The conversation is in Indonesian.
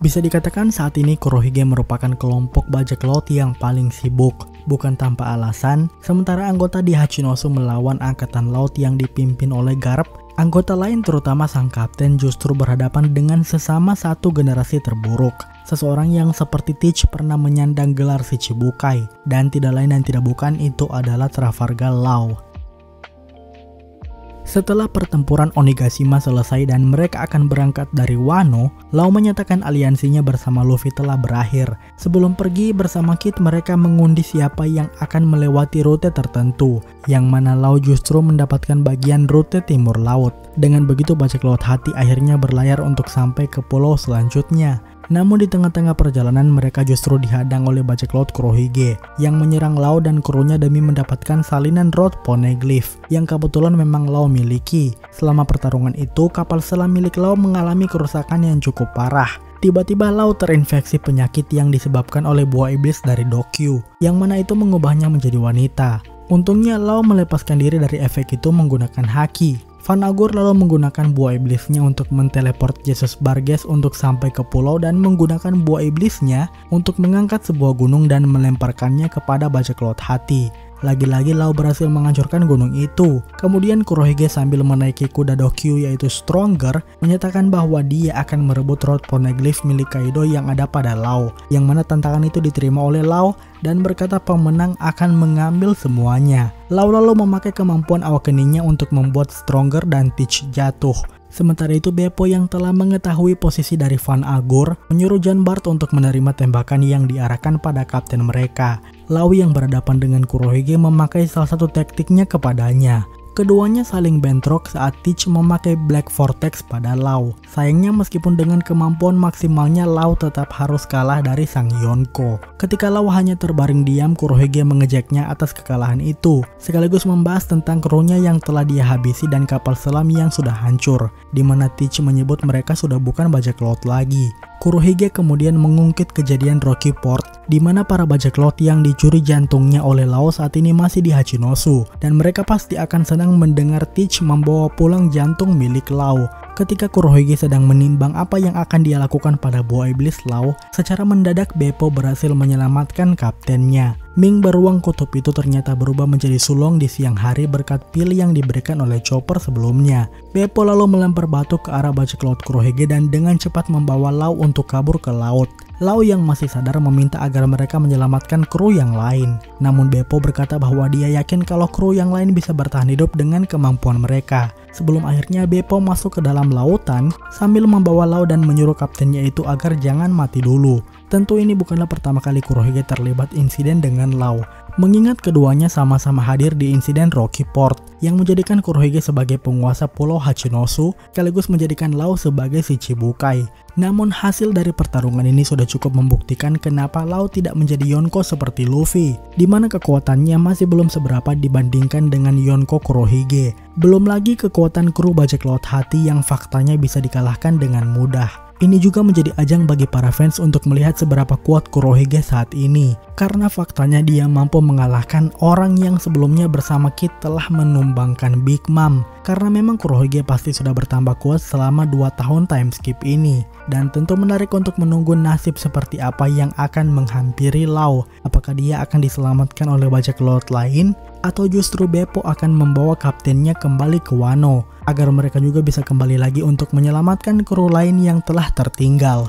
Bisa dikatakan saat ini Kurohige merupakan kelompok bajak laut yang paling sibuk, bukan tanpa alasan. Sementara anggota di Hachinosu melawan angkatan laut yang dipimpin oleh Garp, anggota lain terutama sang kapten justru berhadapan dengan sesama satu generasi terburuk. Seseorang yang seperti Teach pernah menyandang gelar Shichibukai, dan tidak lain dan tidak bukan itu adalah Trafalgar Law. Setelah pertempuran Onigashima selesai dan mereka akan berangkat dari Wano, Law menyatakan aliansinya bersama Luffy telah berakhir. Sebelum pergi bersama Kid, mereka mengundi siapa yang akan melewati rute tertentu, yang mana Law justru mendapatkan bagian rute timur laut. Dengan begitu bajak laut hati akhirnya berlayar untuk sampai ke pulau selanjutnya. Namun di tengah-tengah perjalanan mereka justru dihadang oleh bajak laut Kurohige yang menyerang Law dan krunya demi mendapatkan salinan rod poneglyph yang kebetulan memang Law miliki. Selama pertarungan itu, kapal selam milik Law mengalami kerusakan yang cukup parah. Tiba-tiba Law terinfeksi penyakit yang disebabkan oleh buah iblis dari Dokyu, yang mana itu mengubahnya menjadi wanita. Untungnya Law melepaskan diri dari efek itu menggunakan haki. Van Agur lalu menggunakan buah iblisnya untuk menteleport Jesus Barges untuk sampai ke pulau dan menggunakan buah iblisnya untuk mengangkat sebuah gunung dan melemparkannya kepada bajak laut hati. Lagi-lagi Law berhasil menghancurkan gunung itu. Kemudian Kurohige sambil menaiki kuda Dokyu yaitu Stronger menyatakan bahwa dia akan merebut rod poneglyph milik Kaido yang ada pada Law, yang mana tantangan itu diterima oleh Law dan berkata pemenang akan mengambil semuanya. Law lalu memakai kemampuan awakeningnya untuk membuat Stronger dan Teach jatuh. Sementara itu Beppo yang telah mengetahui posisi dari Van Agur menyuruh Jean Bart untuk menerima tembakan yang diarahkan pada kapten mereka. Law yang berhadapan dengan Kurohige memakai salah satu taktiknya kepadanya. Keduanya saling bentrok saat Teach memakai Black Vortex pada Law. Sayangnya meskipun dengan kemampuan maksimalnya Law tetap harus kalah dari sang Yonko. Ketika Law hanya terbaring diam, Kurohige mengejeknya atas kekalahan itu, sekaligus membahas tentang krunya yang telah dia habisi dan kapal selam yang sudah hancur, di mana Teach menyebut mereka sudah bukan bajak laut lagi. Kurohige kemudian mengungkit kejadian Rocky Port, di mana para bajak laut yang dicuri jantungnya oleh Law saat ini masih di Hachinosu, dan mereka pasti akan senang mendengar Teach membawa pulang jantung milik Law. Ketika Kurohige sedang menimbang apa yang akan dia lakukan pada buah iblis Law, secara mendadak Beppo berhasil menyelamatkan kaptennya. Ming beruang kutub itu ternyata berubah menjadi sulong di siang hari berkat pil yang diberikan oleh Chopper sebelumnya. Beppo lalu melempar batu ke arah bajak laut Kurohige dan dengan cepat membawa Law untuk kabur ke laut. Law yang masih sadar meminta agar mereka menyelamatkan kru yang lain. Namun Beppo berkata bahwa dia yakin kalau kru yang lain bisa bertahan hidup dengan kemampuan mereka. Sebelum akhirnya Beppo masuk ke dalam lautan sambil membawa Law dan menyuruh kaptennya itu agar jangan mati dulu. Tentu ini bukanlah pertama kali Kurohige terlibat insiden dengan Law, mengingat keduanya sama-sama hadir di insiden Rocky Port yang menjadikan Kurohige sebagai penguasa pulau Hachinosu sekaligus menjadikan Law sebagai Shichibukai. Namun hasil dari pertarungan ini sudah cukup membuktikan kenapa Law tidak menjadi Yonko seperti Luffy, di mana kekuatannya masih belum seberapa dibandingkan dengan Yonko Kurohige. Belum lagi kekuatan kru bajak laut hati yang faktanya bisa dikalahkan dengan mudah. Ini juga menjadi ajang bagi para fans untuk melihat seberapa kuat Kurohige saat ini, karena faktanya dia mampu mengalahkan orang yang sebelumnya bersama Kid telah menumbangkan Big Mom. Karena memang Kurohige pasti sudah bertambah kuat selama 2 tahun time skip ini, dan tentu menarik untuk menunggu nasib seperti apa yang akan menghampiri Law. Apakah dia akan diselamatkan oleh bajak laut lain, atau justru Beppo akan membawa kaptennya kembali ke Wano agar mereka juga bisa kembali lagi untuk menyelamatkan kru lain yang telah tertinggal.